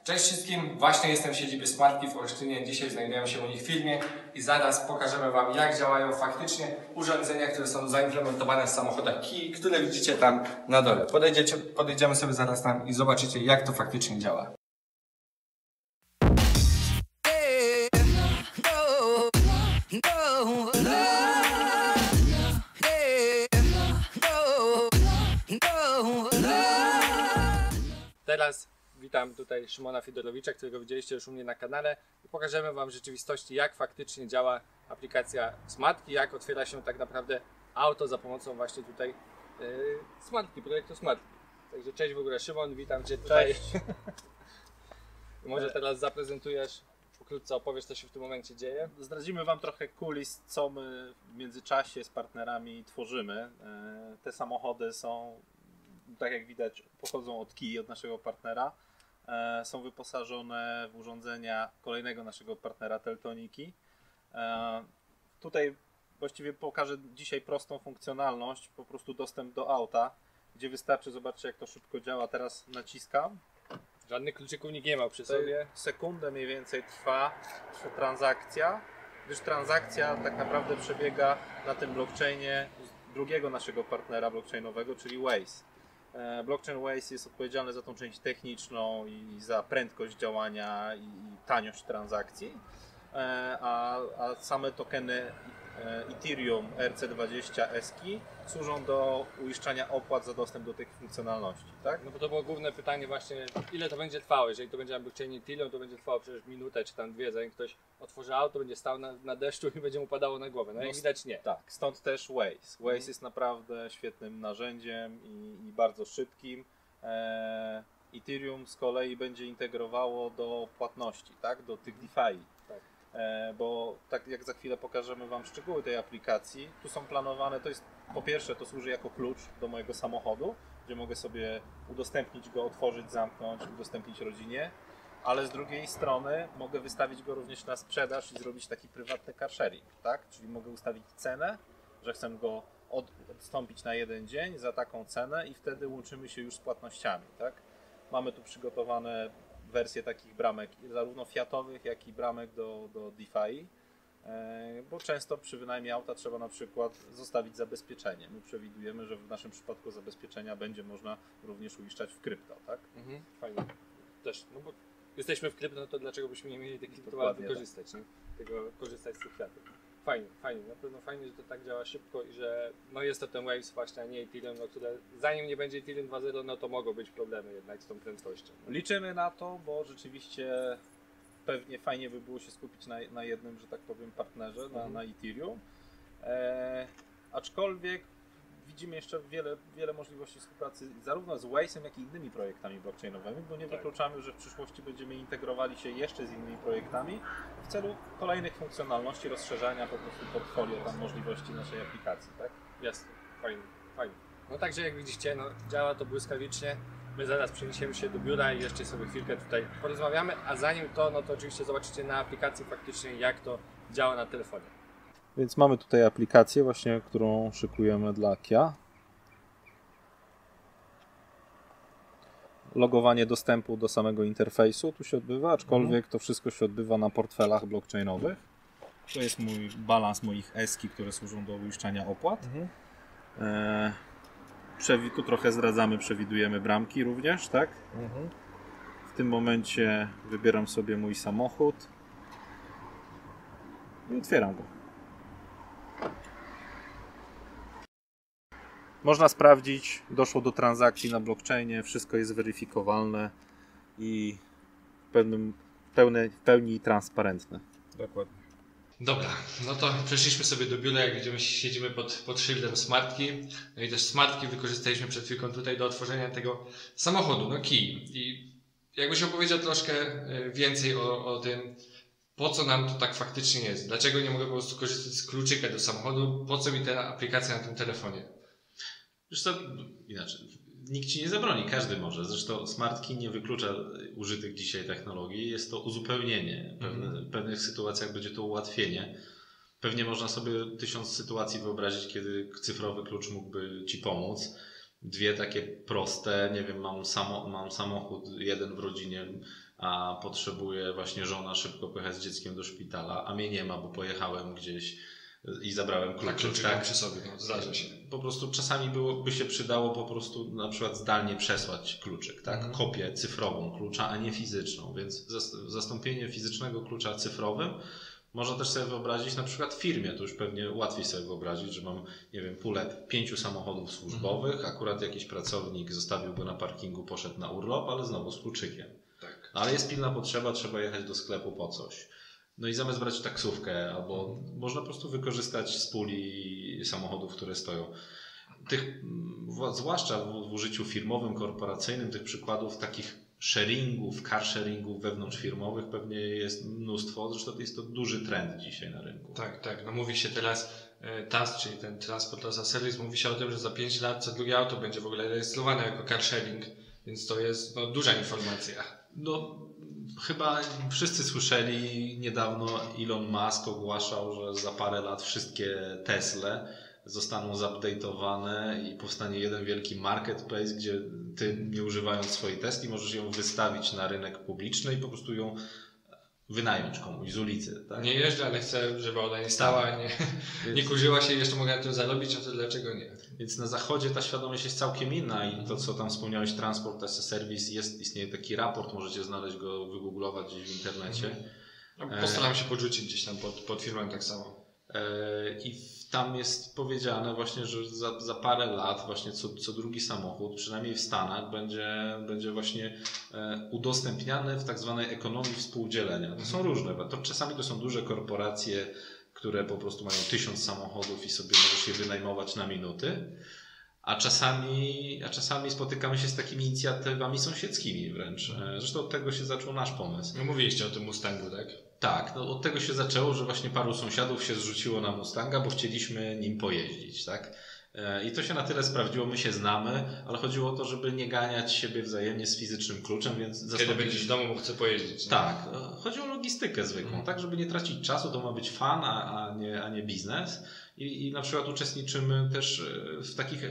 Cześć wszystkim, właśnie jestem w siedzibie Smartki w Olsztynie. Dzisiaj znajdujemy się u nich w filmie i zaraz pokażemy Wam, jak działają faktycznie urządzenia, które są zaimplementowane w samochodach Kia, które widzicie tam na dole. Podejdziemy sobie zaraz tam i zobaczycie, jak to faktycznie działa. Teraz witam tutaj Szymona Fidorowicza, którego widzieliście już u mnie na kanale i pokażemy Wam w rzeczywistości, jak faktycznie działa aplikacja Smartki, jak otwiera się tak naprawdę auto za pomocą właśnie tutaj Smartki, projektu Smartki. Także cześć w ogóle Szymon, witam Cię tutaj. Cześć. Może teraz zaprezentujesz, pokrótce opowiesz, co się w tym momencie dzieje. Zdradzimy Wam trochę kulis, co my w międzyczasie z partnerami tworzymy. Te samochody są, tak jak widać, pochodzą od Kia, od naszego partnera. Są wyposażone w urządzenia kolejnego naszego partnera, Teltoniki. Tutaj właściwie pokażę dzisiaj prostą funkcjonalność, po prostu dostęp do auta, gdzie wystarczy, zobaczcie jak to szybko działa. Teraz naciskam. Żadnych kluczyków nikt nie ma przy sobie. Sekundę mniej więcej trwa transakcja, gdyż transakcja tak naprawdę przebiega na tym blockchainie drugiego naszego partnera blockchainowego, czyli Waze. Blockchain Waze jest odpowiedzialny za tą część techniczną i za prędkość działania i taniość transakcji, a same tokeny Ethereum ERC20 ESCI służą do uiszczania opłat za dostęp do tych funkcjonalności, tak? No bo to było główne pytanie właśnie, ile to będzie trwało. Jeżeli to będzie na blockchainie Ethereum, to będzie trwało przecież minutę czy tam dwie, zanim ktoś otworzy auto, będzie stał na deszczu i będzie mu padało na głowę. No jak widać nie. Tak, stąd też Waze. Waze jest naprawdę świetnym narzędziem i bardzo szybkim. Ethereum z kolei będzie integrowało do płatności, tak? Do tych DeFi. Tak. Bo tak jak za chwilę pokażemy Wam szczegóły tej aplikacji, tu są planowane, to jest po pierwsze to służy jako klucz do mojego samochodu, gdzie mogę sobie udostępnić go, otworzyć, zamknąć, udostępnić rodzinie, ale z drugiej strony mogę wystawić go również na sprzedaż i zrobić taki prywatny car sharing, tak? Czyli mogę ustawić cenę, że chcę go odstąpić na jeden dzień za taką cenę i wtedy łączymy się już z płatnościami, tak? Mamy tu przygotowane wersje takich bramek, zarówno fiatowych, jak i bramek do DeFi, bo często przy wynajmie auta trzeba na przykład zostawić zabezpieczenie. My przewidujemy, że w naszym przypadku zabezpieczenia będzie można również uiszczać w krypto, tak? Fajnie. Też, no bo jesteśmy w krypto, no to dlaczego byśmy nie mieli takich kryptowalut wykorzystać, nie? Korzystać z tych kwiatów. Fajnie, na pewno fajnie, że to tak działa szybko i że no jest to ten Waves właśnie, a nie Ethereum, no, które zanim nie będzie Ethereum 2.0, no to mogą być problemy jednak z tą prędkością. Liczymy na to, bo rzeczywiście pewnie fajnie by było się skupić na jednym, że tak powiem, partnerze, na Ethereum. Aczkolwiek widzimy jeszcze wiele możliwości współpracy zarówno z Waze'em, jak i innymi projektami blockchainowymi, bo nie wykluczamy, że w przyszłości będziemy integrowali się jeszcze z innymi projektami w celu kolejnych funkcjonalności, rozszerzania po prostu portfolio tam możliwości naszej aplikacji, tak? Jasne, fajnie. No także jak widzicie, no, działa to błyskawicznie. My zaraz przeniesiemy się do biura i jeszcze sobie chwilkę tutaj porozmawiamy, a zanim to, no to oczywiście zobaczycie na aplikacji faktycznie, jak to działa na telefonie. Więc mamy tutaj aplikację właśnie, którą szykujemy dla Kia. Logowanie dostępu do samego interfejsu tu się odbywa, aczkolwiek to wszystko się odbywa na portfelach blockchainowych. To jest mój balans moich ESCI, które służą do uiszczania opłat. Tu trochę zdradzamy, przewidujemy bramki również, tak? W tym momencie wybieram sobie mój samochód i otwieram go. Można sprawdzić, doszło do transakcji na blockchainie, wszystko jest weryfikowalne i w pełni transparentne. Dokładnie. Dobra, no to przeszliśmy sobie do biura, jak widzimy, siedzimy pod szyldem Smartki. No i też Smartki wykorzystaliśmy przed chwilką tutaj do otworzenia tego samochodu, no Kia. I jakbyś opowiedział troszkę więcej o tym, po co nam to tak faktycznie jest? Dlaczego nie mogę po prostu korzystać z kluczyka do samochodu? Po co mi ta aplikacja na tym telefonie? Wiesz co, inaczej, nikt ci nie zabroni, każdy może. Zresztą Smartki nie wyklucza użytych dzisiaj technologii, jest to uzupełnienie. W pewnych sytuacjach będzie to ułatwienie. Pewnie można sobie 1000 sytuacji wyobrazić, kiedy cyfrowy klucz mógłby ci pomóc. dwie takie proste, nie wiem, mam samochód jeden w rodzinie, a potrzebuję właśnie żona szybko pojechać z dzieckiem do szpitala, a mnie nie ma, bo pojechałem gdzieś i zabrałem kluczyk. Tak, przy sobie, no, zdarza się. Po prostu czasami by się przydało po prostu na przykład zdalnie przesłać kluczyk, tak? Kopię cyfrową klucza, a nie fizyczną, więc zastąpienie fizycznego klucza cyfrowym można też sobie wyobrazić na przykład w firmie, to już pewnie łatwiej sobie wyobrazić, że mam, nie wiem, pulę 5 samochodów służbowych, akurat jakiś pracownik zostawił go na parkingu, poszedł na urlop, ale znowu z kluczykiem. Tak. No, ale jest pilna potrzeba, trzeba jechać do sklepu po coś. No i zamiast brać taksówkę, albo można po prostu wykorzystać z puli samochodów, które stoją. Zwłaszcza w użyciu firmowym, korporacyjnym, tych przykładów takich sharingów, car sharingów wewnątrzfirmowych pewnie jest mnóstwo. Zresztą jest to duży trend dzisiaj na rynku. Tak. No mówi się teraz TAS, czyli ten Transport as a Service, mówi się o tym, że za 5 lat co drugie auto będzie w ogóle rejestrowane jako car sharing, więc to jest duża informacja. No, chyba wszyscy słyszeli, niedawno Elon Musk ogłaszał, że za parę lat wszystkie Tesle zostaną zupdate'owane i powstanie jeden wielki marketplace, gdzie ty, nie używając swojej Tesli, możesz ją wystawić na rynek publiczny i po prostu ją wynająć komuś z ulicy. Tak? Nie jeżdżę, ale chcę, żeby ona nie stała, nie kurzyła się i jeszcze mogę na tym zarobić, a to dlaczego nie? Więc na zachodzie ta świadomość jest całkiem inna i to, co tam wspomniałeś, Transport as a Service, istnieje taki raport, możecie znaleźć go, wygooglować gdzieś w internecie. No, postaram się podrzucić gdzieś tam pod filmem tak samo. I tam jest powiedziane właśnie, że za parę lat właśnie co drugi samochód, przynajmniej w Stanach, będzie właśnie udostępniany w tak zwanej ekonomii współdzielenia. To są różne, czasami to są duże korporacje, które po prostu mają 1000 samochodów i sobie możesz je wynajmować na minuty, a czasami spotykamy się z takimi inicjatywami sąsiedzkimi wręcz. Zresztą od tego się zaczął nasz pomysł. No mówiliście o tym Mustangu, tak? Tak, no od tego się zaczęło, że właśnie paru sąsiadów się zrzuciło na Mustanga, bo chcieliśmy nim pojeździć, tak? I to się na tyle sprawdziło, my się znamy, ale chodziło o to, żeby nie ganiać siebie wzajemnie z fizycznym kluczem, więc Kiedy będziesz w domu, bo chcę pojeździć. Nie? Tak, chodzi o logistykę zwykłą, tak, żeby nie tracić czasu, to ma być fan, a nie biznes. I na przykład uczestniczymy też w takich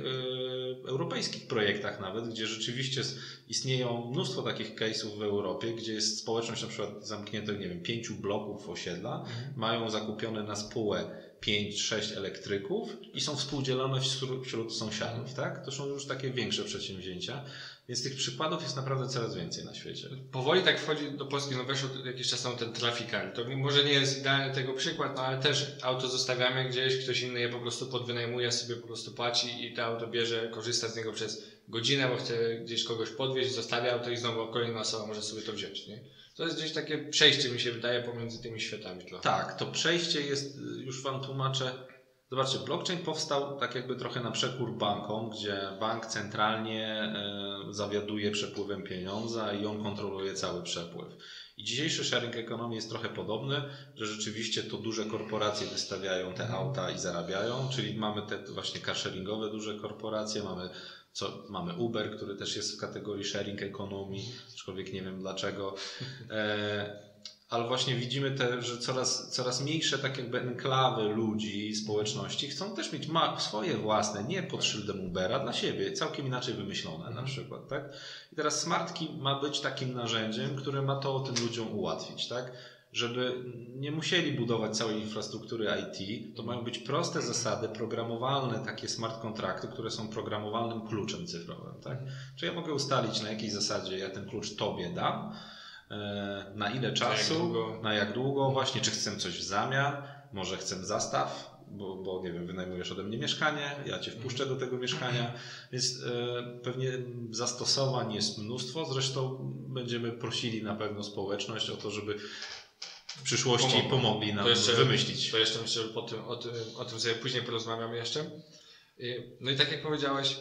europejskich projektach nawet, gdzie rzeczywiście istnieją mnóstwo takich case'ów w Europie, gdzie jest społeczność na przykład zamknięta, nie wiem, 5 bloków osiedla, mają zakupione na spółę 5-6 elektryków i są współdzielone wśród sąsiadów, tak? To są już takie większe przedsięwzięcia, więc tych przykładów jest naprawdę coraz więcej na świecie. Powoli tak wchodzi do Polski, no weszł jakiś czas temu ten Trafikan. To może nie jest idealny tego przykład, no ale też auto zostawiamy gdzieś, ktoś inny je po prostu podwynajmuje, sobie po prostu płaci i to auto bierze, korzysta z niego przez godzinę, bo chce gdzieś kogoś podwieźć, zostawia auto i znowu kolejna osoba może sobie to wziąć, nie? To jest gdzieś takie przejście, mi się wydaje, pomiędzy tymi światami trochę. Tak, to przejście jest, już Wam tłumaczę. Zobaczcie, blockchain powstał tak jakby trochę na przekór bankom, gdzie bank centralnie zawiaduje przepływem pieniądza i on kontroluje cały przepływ. I dzisiejszy sharing economy jest trochę podobny, że rzeczywiście to duże korporacje wystawiają te auta i zarabiają, czyli mamy te właśnie carsharingowe duże korporacje, mamy Uber, który też jest w kategorii sharing economy, aczkolwiek nie wiem dlaczego. Ale właśnie widzimy że coraz mniejsze tak jakby enklawy ludzi, społeczności chcą też mieć swoje własne, nie pod szyldem Ubera, dla siebie, całkiem inaczej wymyślone na przykład, tak? I teraz SmartKey ma być takim narzędziem, które ma to tym ludziom ułatwić, tak? Żeby nie musieli budować całej infrastruktury IT, to mają być proste zasady, programowalne takie smart kontrakty, które są programowalnym kluczem cyfrowym, tak? Czyli ja mogę ustalić, na jakiej zasadzie ja ten klucz Tobie dam, na ile czasu, na jak długo, właśnie, czy chcę coś w zamian, może chcę zastaw, bo nie wiem, wynajmujesz ode mnie mieszkanie, ja Cię wpuszczę do tego mieszkania, więc pewnie zastosowań jest mnóstwo, zresztą będziemy prosili na pewno społeczność o to, żeby w przyszłości pomogli nam wymyślić. To jeszcze myślę, że o tym sobie później porozmawiamy jeszcze. No i tak jak powiedziałeś,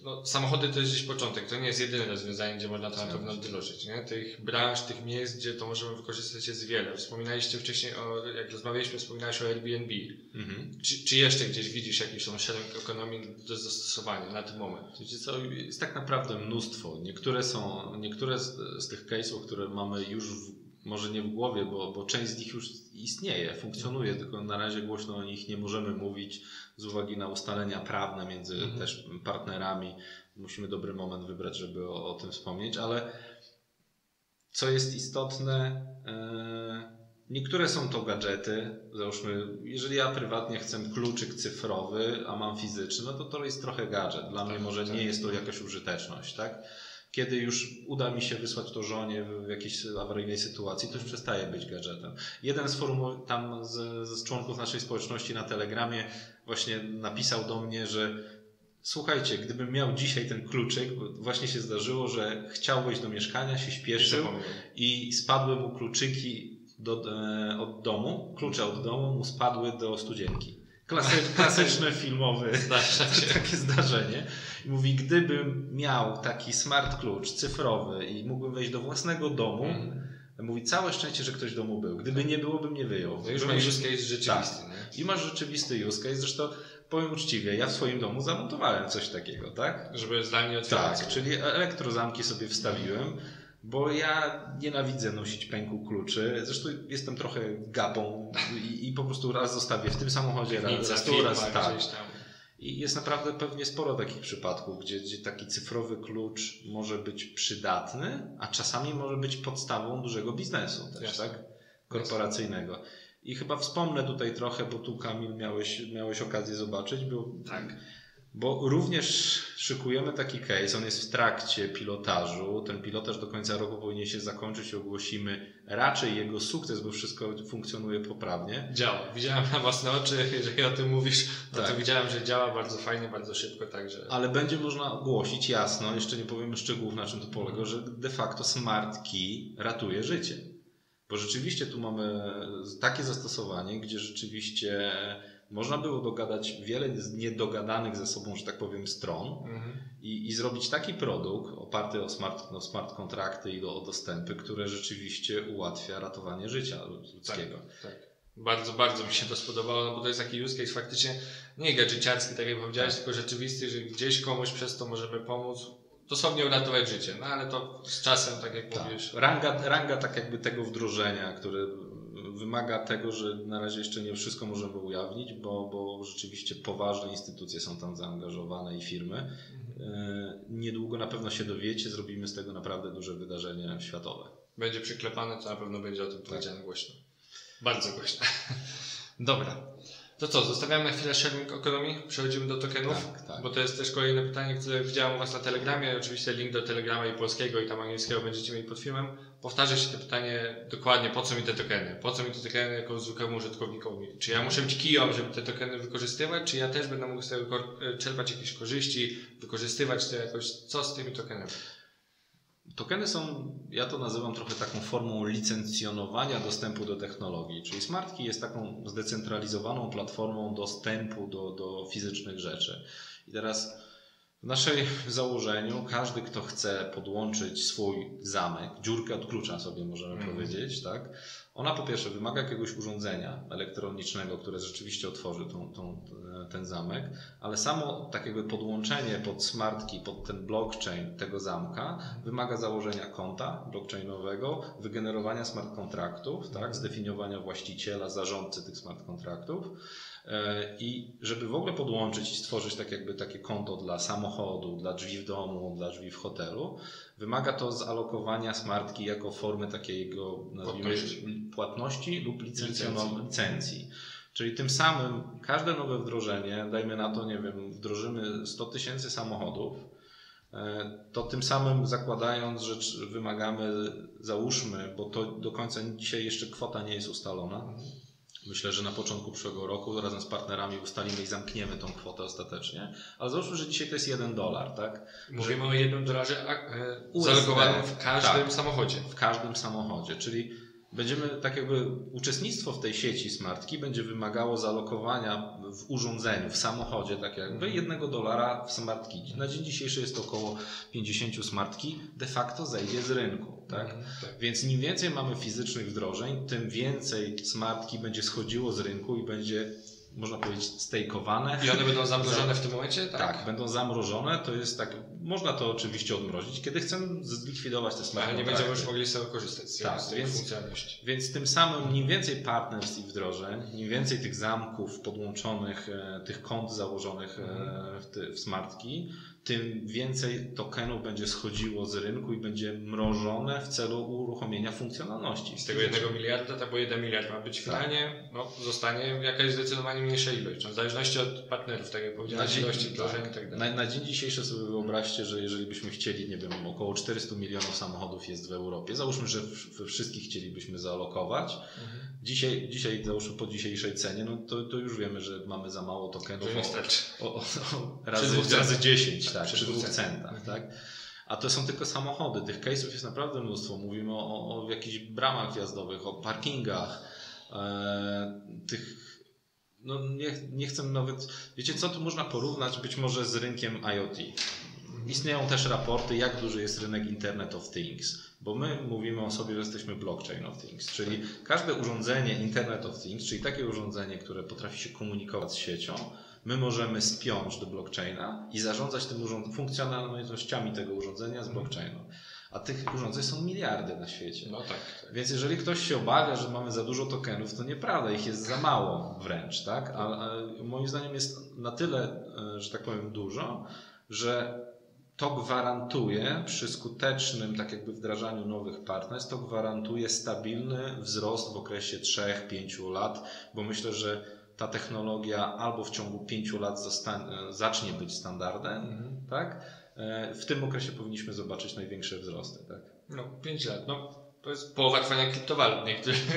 no, samochody to jest gdzieś początek, to nie jest jedyne rozwiązanie, gdzie można to na pewno wdrożyć, nie? Tych branż, tych miejsc, gdzie to możemy wykorzystać jest wiele. Wspominaliście wcześniej, jak rozmawialiśmy, wspominałeś o Airbnb. Czy jeszcze gdzieś widzisz jakieś tą sharing economy do zastosowania na ten moment? Wiecie co, jest tak naprawdę mnóstwo. Niektóre z tych case'ów, które mamy już może nie w głowie, bo część z nich już istnieje, funkcjonuje, tylko na razie głośno o nich nie możemy mówić z uwagi na ustalenia prawne między też partnerami. Musimy dobry moment wybrać, żeby o tym wspomnieć, ale co jest istotne, niektóre są to gadżety, załóżmy, jeżeli ja prywatnie chcę kluczyk cyfrowy, a mam fizyczny, no to jest trochę gadżet. Dla mnie może nie jest to jakaś użyteczność, tak? Kiedy już uda mi się wysłać to żonie w jakiejś awaryjnej sytuacji, to już przestaje być gadżetem. Jeden z forum tam z członków naszej społeczności na Telegramie właśnie napisał do mnie, że słuchajcie, gdybym miał dzisiaj ten kluczyk, bo właśnie się zdarzyło, że chciał wejść do mieszkania, się śpieszył i spadły mu kluczyki od domu, klucze od domu mu spadły do studzienki. Klasyczne filmowe takie zdarzenie. I mówi, gdybym miał taki smart klucz cyfrowy i mógłbym wejść do własnego domu, mówi, całe szczęście, że ktoś w domu był. Gdyby nie było, bym nie wyjął. No już masz use case rzeczywisty. Tak. I masz rzeczywisty use case. Zresztą powiem uczciwie, ja w swoim domu zamontowałem coś takiego, tak? Żeby zdalnie otwierać. Tak, czyli elektrozamki sobie wstawiłem, bo ja nienawidzę nosić pęku kluczy. Zresztą jestem trochę gapą i po prostu raz zostawię w tym samochodzie, raz tak. I jest naprawdę pewnie sporo takich przypadków, gdzie taki cyfrowy klucz może być przydatny, a czasami może być podstawą dużego biznesu też, tak? Korporacyjnego. I chyba wspomnę tutaj trochę, bo tu Kamil miałeś okazję zobaczyć, bo również szykujemy taki case, on jest w trakcie pilotażu, ten pilotaż do końca roku powinien się zakończyć i ogłosimy raczej jego sukces, bo wszystko funkcjonuje poprawnie. Działa. Widziałem na własne oczy, jeżeli o tym mówisz, to widziałem, że działa bardzo fajnie, bardzo szybko, także... Ale będzie można ogłosić jasno, jeszcze nie powiemy szczegółów, na czym to polega, że de facto smart key ratuje życie. Bo rzeczywiście tu mamy takie zastosowanie, gdzie rzeczywiście można było dogadać wiele niedogadanych ze sobą, że tak powiem, stron i zrobić taki produkt oparty o smart kontrakty i o dostępy, które rzeczywiście ułatwia ratowanie życia ludzkiego. Tak. Bardzo, bardzo mi się to spodobało, no bo to jest taki use case faktycznie nie gadżeciarski, tak jak powiedziałeś, tylko rzeczywisty, że gdzieś komuś przez to możemy pomóc. Dosłownie uratować życie, no ale to z czasem, tak jak mówisz. Ranga tak jakby tego wdrożenia, które wymaga tego, że na razie jeszcze nie wszystko możemy ujawnić, bo rzeczywiście poważne instytucje są tam zaangażowane i firmy. Niedługo na pewno się dowiecie, zrobimy z tego naprawdę duże wydarzenie światowe. Będzie przyklepane, to na pewno będzie o tym powiedziane głośno. Bardzo głośno. Dobra. To co, zostawiamy na chwilę sharing economy, przechodzimy do tokenów, bo to jest też kolejne pytanie, które widziałem u Was na Telegramie. Oczywiście link do Telegrama i polskiego i tam angielskiego będziecie mieli pod filmem. Powtarza się to pytanie dokładnie, po co mi te tokeny? Po co mi te tokeny jako zwykłemu użytkownikowi? Czy ja muszę być kiją, żeby te tokeny wykorzystywać, czy ja też będę mógł z tego czerpać jakieś korzyści, wykorzystywać to jakoś? Co z tymi tokenami? Tokeny są, ja to nazywam trochę taką formą licencjonowania dostępu do technologii, czyli Smart Key jest taką zdecentralizowaną platformą dostępu do fizycznych rzeczy. I teraz w naszym założeniu każdy, kto chce podłączyć swój zamek, dziurkę od klucza sobie możemy powiedzieć, tak? Ona po pierwsze wymaga jakiegoś urządzenia elektronicznego, które rzeczywiście otworzy ten zamek, ale samo tak jakby podłączenie pod smart key, pod ten blockchain tego zamka wymaga założenia konta blockchainowego, wygenerowania smart kontraktów, tak? Zdefiniowania właściciela, zarządcy tych smart kontraktów. I żeby w ogóle podłączyć i stworzyć tak jakby takie konto dla samochodu, dla drzwi w domu, dla drzwi w hotelu, wymaga to zalokowania smart key jako formy takiego, nazwijmy, płatności lub licencji. Czyli tym samym każde nowe wdrożenie, dajmy na to, nie wiem, wdrożymy 100 000 samochodów, to tym samym zakładając, że wymagamy, załóżmy, bo to do końca dzisiaj jeszcze kwota nie jest ustalona. Myślę, że na początku przyszłego roku razem z partnerami ustalimy i zamkniemy tą kwotę ostatecznie. Ale załóżmy, że dzisiaj to jest $1, tak? Mówimy o $1 zalogowanym w każdym samochodzie. W każdym samochodzie, czyli będziemy, tak jakby uczestnictwo w tej sieci Smart Key będzie wymagało zalokowania w urządzeniu, w samochodzie, tak jakby $1 w Smart Key. Na dzień dzisiejszy jest to około 50 Smart Key, de facto zejdzie z rynku. Tak? Więc im więcej mamy fizycznych wdrożeń, tym więcej Smart Key będzie schodziło z rynku i będzie, można powiedzieć, stejkowane. I one będą zamrożone w tym momencie? Tak, będą zamrożone. To jest tak, Można to oczywiście odmrozić, kiedy chcemy zlikwidować te smart Ale nie kontrakty. będziemy już mogli z tego korzystać, z tej funkcjonalności. Więc tym samym im więcej partnerstw i wdrożeń, im więcej tych zamków podłączonych, tych kont założonych w smartki, tym więcej tokenów będzie schodziło z rynku i będzie mrożone w celu uruchomienia funkcjonalności. Z tego 1 miliarda, tak, bo 1 miliard ma być finalnie, no, zostanie jakaś zdecydowanie mniejsza ilość, w zależności od partnerów, tak jak powiedziałem, ilości wdrożeń i tak dalej. Na dzień dzisiejszy sobie wyobraźcie, że jeżeli byśmy chcieli, nie wiem, około 400 milionów samochodów jest w Europie, załóżmy, że we wszystkich chcielibyśmy zaalokować, dzisiaj załóżmy po dzisiejszej cenie, no to już wiemy, że mamy za mało tokenów razy 10, tak, przy 2 centach, tak? A to są tylko samochody. Tych case'ów jest naprawdę mnóstwo. Mówimy o jakichś bramach wjazdowych, o parkingach, no nie chcę nawet, wiecie co, tu można porównać być może z rynkiem IoT. Istnieją też raporty, jak duży jest rynek Internet of Things, bo my mówimy o sobie, że jesteśmy blockchain of things, czyli każde urządzenie Internet of Things, czyli takie urządzenie, które potrafi się komunikować z siecią, my możemy spiąć do blockchaina i zarządzać tym funkcjonalnościami tego urządzenia z blockchainu. A tych urządzeń są miliardy na świecie. No tak. Więc jeżeli ktoś się obawia, że mamy za dużo tokenów, to nieprawda, ich jest za mało wręcz, tak? A moim zdaniem jest na tyle, że tak powiem, dużo, że to gwarantuje przy skutecznym tak jakby wdrażaniu nowych partnerstw, to gwarantuje stabilny wzrost w okresie 3-5 lat, bo myślę, że ta technologia albo w ciągu 5 lat zacznie być standardem, tak? W tym okresie powinniśmy zobaczyć największe wzrosty, tak? No, 5 lat. No, to jest połowa trwania kryptowalut.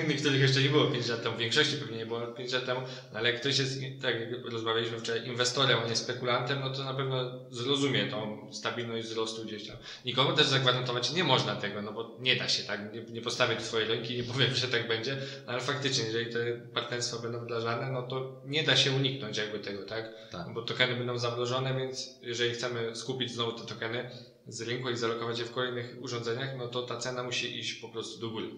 Niektórych jeszcze nie było 5 lat temu, w większości pewnie nie było 5 lat temu, ale jak ktoś jest, tak jak rozmawialiśmy wczoraj, inwestorem, a nie spekulantem, no to na pewno zrozumie tą stabilność wzrostu gdzieś tam. Nikomu też zagwarantować nie można tego, no bo nie da się, tak? Nie postawię tu swojej ręki, nie powiem, że tak będzie, ale faktycznie, jeżeli te partnerstwa będą wdrażane, no to nie da się uniknąć jakby tego, tak? Tak. Bo tokeny będą zamrożone, więc jeżeli chcemy skupić znowu te tokeny z rynku i zalokować je w kolejnych urządzeniach, no to ta cena musi iść po prostu do góry.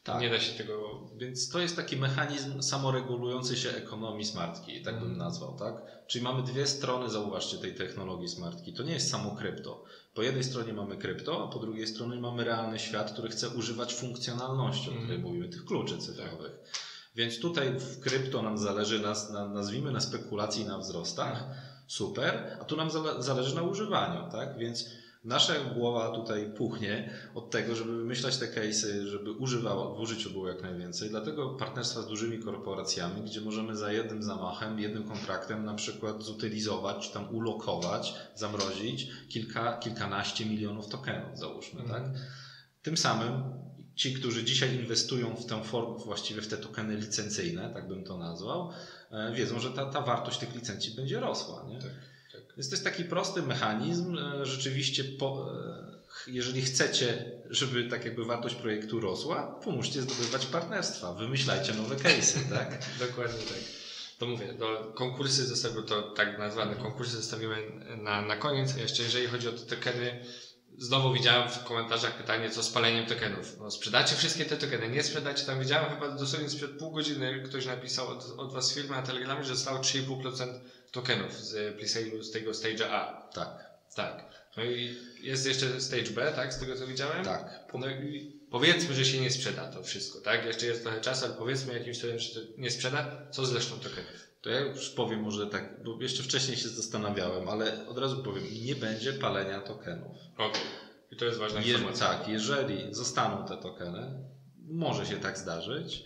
Tak. Nie da się tego... Więc to jest taki mechanizm samoregulujący się ekonomii smartki, tak bym nazwał, tak? Czyli mamy dwie strony, zauważcie, tej technologii smartki. To nie jest samo krypto. Po jednej stronie mamy krypto, a po drugiej stronie mamy realny świat, który chce używać funkcjonalności, o której mówimy, tych kluczy cyfrowych. Więc tutaj w krypto nam zależy, nazwijmy na spekulacji i na wzrostach, super, a tu nam zależy na używaniu, tak? Więc nasza głowa tutaj puchnie od tego, żeby wymyślać te case'y, żeby w użyciu było jak najwięcej. Dlatego partnerstwa z dużymi korporacjami, gdzie możemy za jednym zamachem, jednym kontraktem na przykład zutylizować, czy tam ulokować, zamrozić kilkanaście milionów tokenów, załóżmy, tak? Tym samym ci, którzy dzisiaj inwestują w tę formę, właściwie w te tokeny licencyjne, tak bym to nazwał, wiedzą, że ta wartość tych licencji będzie rosła, nie? Tak. Więc to jest taki prosty mechanizm. Rzeczywiście, jeżeli chcecie, żeby tak jakby wartość projektu rosła, pomóżcie zdobywać partnerstwa, wymyślajcie nowe case'y, tak? Dokładnie tak. To mówię, konkursy zostawię, to tak nazwane konkursy zostawimy na koniec. A jeszcze jeżeli chodzi o te tokeny, znowu widziałem w komentarzach pytanie, co z paleniem tokenów. No, sprzedacie wszystkie te tokeny, nie sprzedacie. Tam widziałem chyba dosłownie sprzed pół godziny, ktoś napisał od Was z firmy na Telegramie, że zostało 3,5% tokenów z presale'u z tego Stage'a A. Tak. No i jest jeszcze Stage B, tak? Z tego co widziałem? Tak. No i powiedzmy, że się nie sprzeda to wszystko, tak? Jeszcze jest trochę czasu, ale powiedzmy jakimś cudem, że to nie sprzeda. Co z resztą tokenów? To ja już powiem może tak, bo jeszcze wcześniej się zastanawiałem, ale od razu powiem, nie będzie palenia tokenów. Okej. I to jest ważna informacja. Tak, jeżeli zostaną te tokeny, może się tak zdarzyć.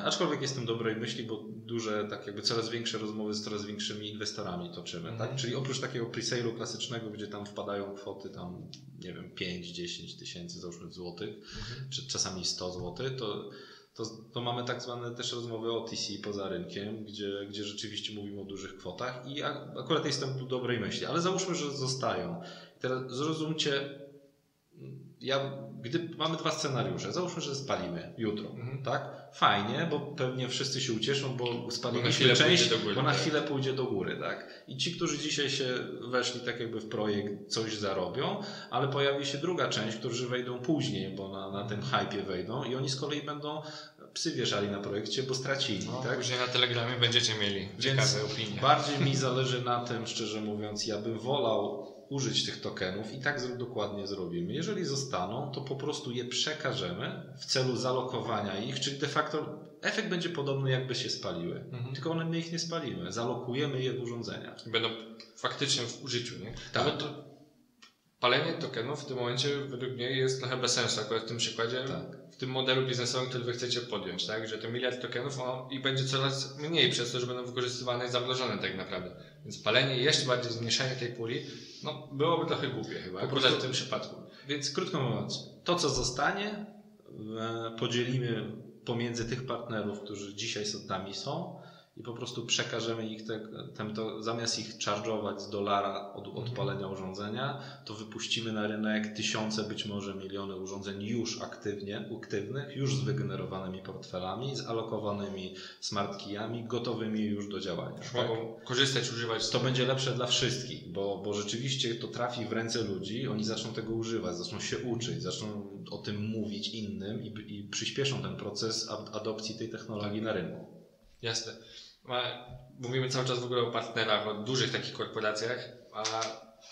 Aczkolwiek jestem dobrej myśli, bo duże, tak jakby coraz większe rozmowy z coraz większymi inwestorami toczymy, tak? Czyli oprócz takiego presale'u klasycznego, gdzie tam wpadają kwoty tam, nie wiem, 5-10 tysięcy, załóżmy w złotych, czy czasami 100 złotych, to mamy tak zwane też rozmowy OTC poza rynkiem, gdzie rzeczywiście mówimy o dużych kwotach i akurat jestem tu dobrej myśli, ale załóżmy, że zostają. Teraz zrozumcie, gdy mamy dwa scenariusze, załóżmy, że spalimy jutro, tak? Fajnie, bo pewnie wszyscy się ucieszą, bo spaliliśmy część, bo na chwilę pójdzie do góry, tak? I ci, którzy dzisiaj się weszli tak jakby w projekt, coś zarobią, ale pojawi się druga część, którzy wejdą później, bo na tym hypie wejdą i oni z kolei będą psy wieszali na projekcie, bo stracili, tak? Później na Telegramie będziecie mieli ciekawe opinie. Bardziej mi zależy na tym, szczerze mówiąc, ja bym wolał użyć tych tokenów i tak dokładnie zrobimy. Jeżeli zostaną, to po prostu je przekażemy w celu zalokowania ich, czyli de facto efekt będzie podobny, jakby się spaliły. Tylko my ich nie spalimy. Zalokujemy je w urządzeniach. Będą faktycznie w użyciu, nie? Tak. No bo to palenie tokenów w tym momencie według mnie jest trochę bez sensu, akurat w tym przykładzie, w tym modelu biznesowym, który wy chcecie podjąć, tak? Że te miliard tokenów i będzie coraz mniej przez to, że będą wykorzystywane i zamrożone tak naprawdę. Więc palenie i jeszcze bardziej zmniejszenie tej puli, no byłoby trochę głupie chyba, akurat w tym przypadku. Więc krótko mówiąc, to co zostanie podzielimy pomiędzy tych partnerów, którzy dzisiaj z nami są i po prostu przekażemy ich zamiast ich charge'ować z $1 od odpalenia urządzenia, to wypuścimy na rynek tysiące, być może miliony urządzeń już aktywnych, już z wygenerowanymi portfelami, z alokowanymi smart keyami, gotowymi już do działania. Mogą korzystać, używać. To będzie lepsze dla wszystkich, bo rzeczywiście to trafi w ręce ludzi, oni zaczną tego używać, zaczną się uczyć, zaczną o tym mówić innym i przyspieszą ten proces adopcji tej technologii na rynku. Jasne. Mówimy cały czas w ogóle o partnerach, o dużych takich korporacjach, a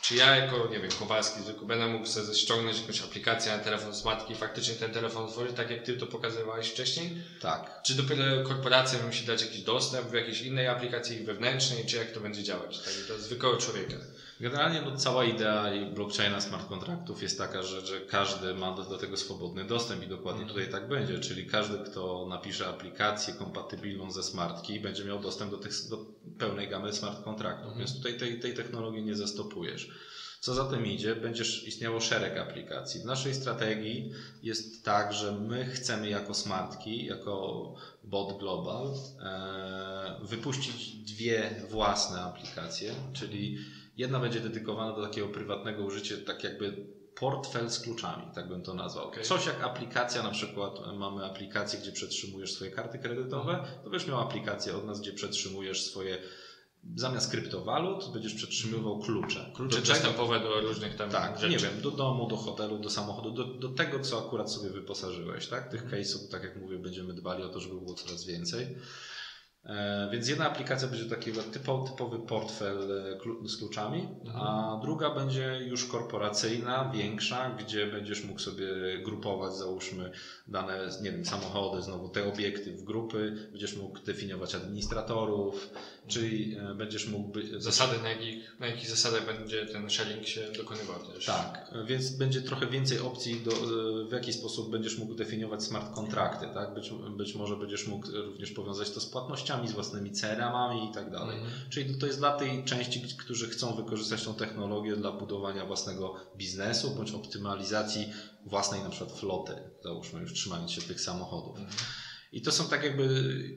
czy ja jako, nie wiem, Kowalski zwykły będę mógł sobie ściągnąć jakąś aplikację na telefon smartki i faktycznie ten telefon otworzyć, tak jak Ty to pokazywałeś wcześniej? Tak. Czy dopiero korporacja musi dać jakiś dostęp w jakiejś innej aplikacji ich wewnętrznej, czy jak to będzie działać, tak do zwykłego człowieka? Generalnie cała idea blockchaina smart kontraktów jest taka, że każdy ma do tego swobodny dostęp i dokładnie tutaj tak będzie, czyli każdy, kto napisze aplikację kompatybilną ze smart key, będzie miał dostęp do pełnej gamy smart kontraktów, więc tutaj tej technologii nie zastopujesz. Co za tym idzie, będziesz istniało szereg aplikacji. W naszej strategii jest tak, że my chcemy jako Smartkey, jako Bot Global wypuścić dwie własne aplikacje, czyli jedna będzie dedykowana do takiego prywatnego użycia, tak jakby portfel z kluczami, tak bym to nazwał. Okay. Coś jak aplikacja, na przykład mamy aplikację, gdzie przetrzymujesz swoje karty kredytowe, to będziesz miał aplikację od nas, gdzie przetrzymujesz swoje, zamiast kryptowalut, będziesz przetrzymywał klucze. Klucze dostępowe do różnych tam rzeczy. Nie wiem, do domu, do hotelu, do samochodu, do tego, co akurat sobie wyposażyłeś, tak? Tych case'ów, tak jak mówię, będziemy dbali o to, żeby było coraz więcej. Więc jedna aplikacja będzie taki typowy portfel z kluczami, a druga będzie już korporacyjna, większa, gdzie będziesz mógł sobie grupować, załóżmy dane, nie wiem, samochody, znowu te obiekty w grupy, będziesz mógł definiować administratorów, czyli będziesz mógł... Zasady, na jakich zasadach będzie ten sharing się dokonywał też. Tak, więc będzie trochę więcej opcji, w jaki sposób będziesz mógł definiować smart kontrakty, tak? Być może będziesz mógł również powiązać to z płatnościami, z własnymi CRM-ami i tak dalej. Czyli to jest dla tej części, którzy chcą wykorzystać tą technologię dla budowania własnego biznesu bądź optymalizacji własnej na przykład floty, załóżmy już trzymając się tych samochodów. I to są tak jakby,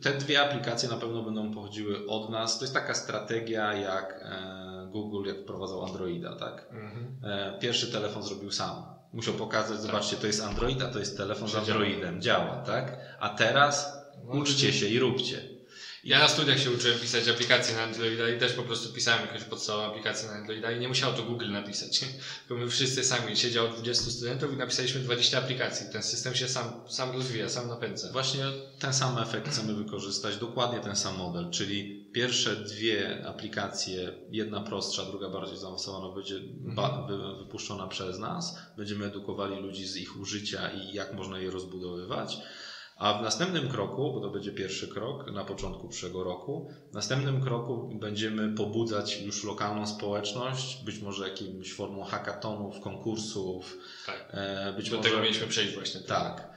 te dwie aplikacje na pewno będą pochodziły od nas. To jest taka strategia jak Google, jak wprowadzał Androida, tak? Pierwszy telefon zrobił sam. Musiał pokazać, zobaczcie, to jest Android, a to jest telefon z Androidem. Działa, tak? A teraz uczcie się i róbcie. Ja na studiach się uczyłem pisać aplikacje na Androida i też po prostu pisałem jakąś podstawową aplikację na Androida i nie musiało to Google napisać. Tylko my wszyscy sami, siedziało 20 studentów i napisaliśmy 20 aplikacji. Ten system się sam rozwija, sam napędza. Właśnie ten sam efekt chcemy wykorzystać, dokładnie ten sam model, czyli pierwsze dwie aplikacje, jedna prostsza, druga bardziej zaawansowana, będzie wypuszczona przez nas. Będziemy edukowali ludzi z ich użycia i jak można je rozbudowywać. A w następnym kroku, bo to będzie pierwszy krok na początku przyszłego roku, w następnym kroku będziemy pobudzać już lokalną społeczność, być może jakąś formą hackathonów, konkursów. Tak. Do tego mieliśmy przejść właśnie. Tak.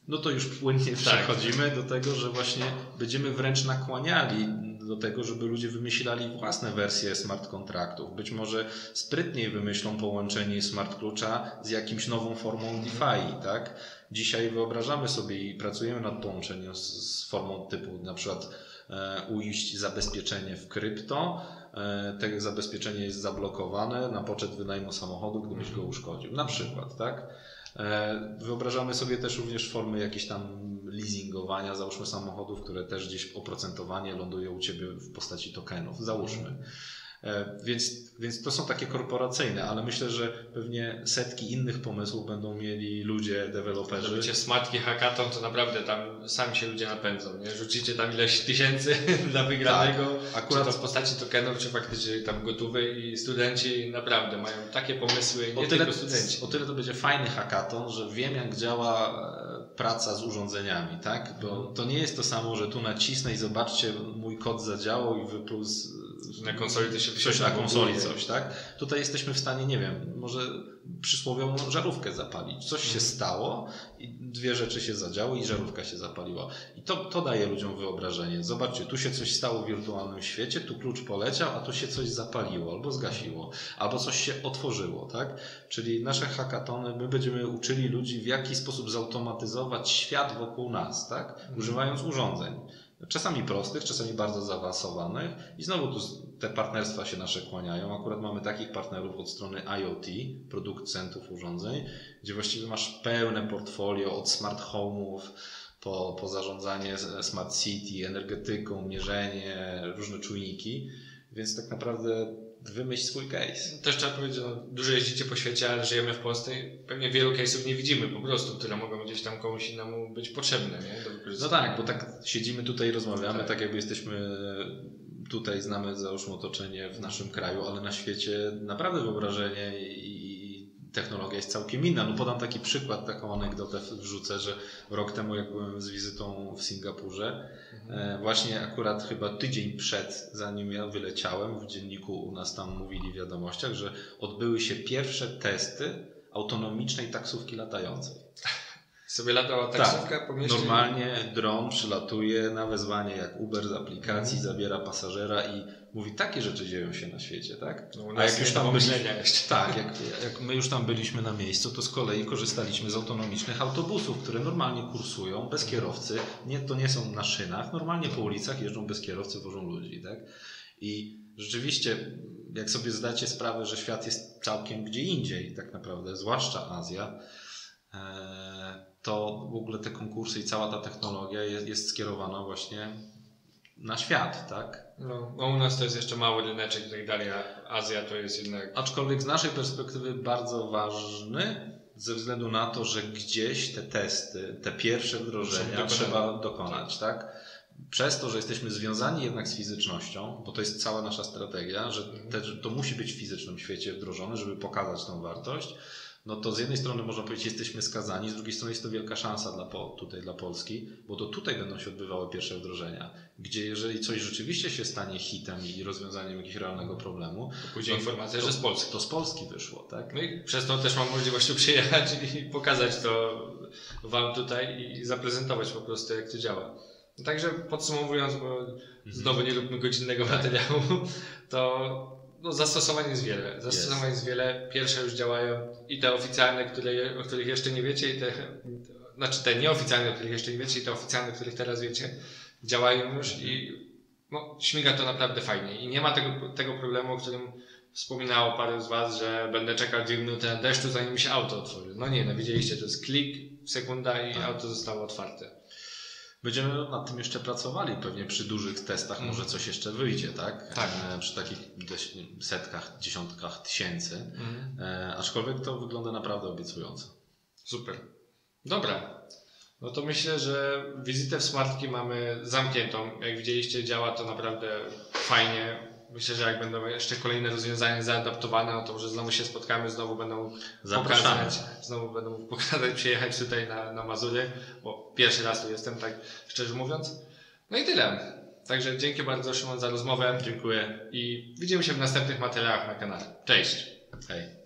No to już płynnie przechodzimy do tego, że właśnie będziemy wręcz nakłaniali do tego, żeby ludzie wymyślali własne wersje smart kontraktów. Być może sprytniej wymyślą połączenie smart klucza z jakimś nową formą DeFi, tak? Dzisiaj wyobrażamy sobie i pracujemy nad połączeniem z formą typu na przykład ujść zabezpieczenie w krypto. To zabezpieczenie jest zablokowane na poczet wynajmu samochodu, gdybyś go uszkodził. Na przykład, tak? Wyobrażamy sobie też również formy jakieś tam leasingowania, załóżmy samochodów, które też gdzieś oprocentowanie ląduje u Ciebie w postaci tokenów, załóżmy. Więc to są takie korporacyjne, ale myślę, że pewnie setki innych pomysłów będą mieli ludzie, deweloperzy. Robicie smartki hackathon, to naprawdę tam sami się ludzie napędzą, nie? Rzucicie tam ileś tysięcy dla wygranego, Tak, akurat to w postaci tokenów, czy faktycznie tam gotowej i studenci naprawdę mają takie pomysły, nie tylko studenci. O tyle to będzie fajny hackathon, że wiem jak działa praca z urządzeniami, tak? Bo to nie jest to samo, że tu nacisnę i zobaczcie, mój kod zadziałał i wypluł na konsoli to się coś na konsoli coś, tak? Tutaj jesteśmy w stanie, nie wiem, może przysłowiową żarówkę zapalić. Coś się stało i dwie rzeczy się zadziały i żarówka się zapaliła. I to daje ludziom wyobrażenie. Zobaczcie, tu się coś stało w wirtualnym świecie, tu klucz poleciał, a tu się coś zapaliło albo zgasiło, albo coś się otworzyło, tak? Czyli nasze hackatony, my będziemy uczyli ludzi, w jaki sposób zautomatyzować świat wokół nas, tak? Używając urządzeń. Czasami prostych, czasami bardzo zaawansowanych i znowu tu te partnerstwa się nasze kłaniają. Akurat mamy takich partnerów od strony IoT, producentów urządzeń, gdzie właściwie masz pełne portfolio od smart home'ów po zarządzanie smart city, energetyką, mierzenie, różne czujniki, więc tak naprawdę wymyśl swój case. Też trzeba powiedzieć, że dużo jeździcie po świecie, ale żyjemy w Polsce i pewnie wielu case'ów nie widzimy po prostu, które mogą gdzieś tam komuś innemu być potrzebne, nie? Do wykorzystania. No tak, bo tak siedzimy tutaj i rozmawiamy, tak jakby jesteśmy tutaj, znamy załóżmy otoczenie w naszym kraju, ale na świecie naprawdę wyobrażenie i technologia jest całkiem inna. No podam taki przykład, taką anegdotę wrzucę, że rok temu jak byłem z wizytą w Singapurze, właśnie akurat chyba tydzień zanim ja wyleciałem, w dzienniku u nas tam mówili w wiadomościach, że odbyły się pierwsze testy autonomicznej taksówki latającej. Sobie latała taksówka po mieście? Normalnie dron przylatuje na wezwanie jak Uber z aplikacji, zabiera pasażera i mówi, takie rzeczy dzieją się na świecie, tak? No, a jak już tam byliśmy, tak, jak my już tam byliśmy na miejscu, to z kolei korzystaliśmy z autonomicznych autobusów, które normalnie kursują bez kierowcy. To nie są na szynach, normalnie po ulicach jeżdżą bez kierowcy, wożą ludzi, tak? I rzeczywiście, jak sobie zdacie sprawę, że świat jest całkiem gdzie indziej, tak naprawdę, zwłaszcza Azja, to w ogóle te konkursy i cała ta technologia jest skierowana właśnie na świat, tak? No u nas to jest jeszcze mały ryneczek i tak dalej, a Azja to jest jednak... Aczkolwiek z naszej perspektywy bardzo ważny, ze względu na to, że gdzieś te testy, te pierwsze wdrożenia trzeba dokonać, tak? Przez to, że jesteśmy związani jednak z fizycznością, bo to jest cała nasza strategia, że to musi być w fizycznym świecie wdrożone, żeby pokazać tą wartość, no to z jednej strony można powiedzieć, jesteśmy skazani, z drugiej strony jest to wielka szansa tutaj dla Polski, bo to tutaj będą się odbywały pierwsze wdrożenia, gdzie jeżeli coś rzeczywiście się stanie hitem i rozwiązaniem jakiegoś realnego problemu, to pójdzie informacja, że z Polski. To z Polski wyszło, tak? No i przez to też mam możliwość przyjechać i pokazać to Wam tutaj i zaprezentować po prostu, jak to działa. Także podsumowując, bo znowu nie róbmy godzinnego materiału, to zastosowań jest wiele. Zastosowań jest wiele. Pierwsze już działają i te oficjalne, o których jeszcze nie wiecie, i te nieoficjalne, o których jeszcze nie wiecie, i te oficjalne, o których teraz wiecie, działają już i śmiga to naprawdę fajnie. I nie ma tego problemu, o którym wspominało parę z Was, że będę czekał 2 minuty na deszczu, zanim mi się auto otworzy. No nie, widzieliście, to jest klik, sekunda i auto zostało otwarte. Będziemy nad tym jeszcze pracowali, pewnie przy dużych testach może coś jeszcze wyjdzie, tak? Tak. Przy takich setkach, dziesiątkach tysięcy. Aczkolwiek to wygląda naprawdę obiecująco. Super. Dobra. No to myślę, że wizytę w Smartki mamy zamkniętą. Jak widzieliście, działa to naprawdę fajnie. Myślę, że jak będą jeszcze kolejne rozwiązania zaadaptowane, no to może znowu się spotkamy, znowu będą pokazać, przyjechać tutaj na Mazury, bo pierwszy raz tu jestem, tak szczerze mówiąc. No i tyle. Także dzięki bardzo, Szymon, za rozmowę. Dziękuję. I widzimy się w następnych materiałach na kanale. Cześć. Hej.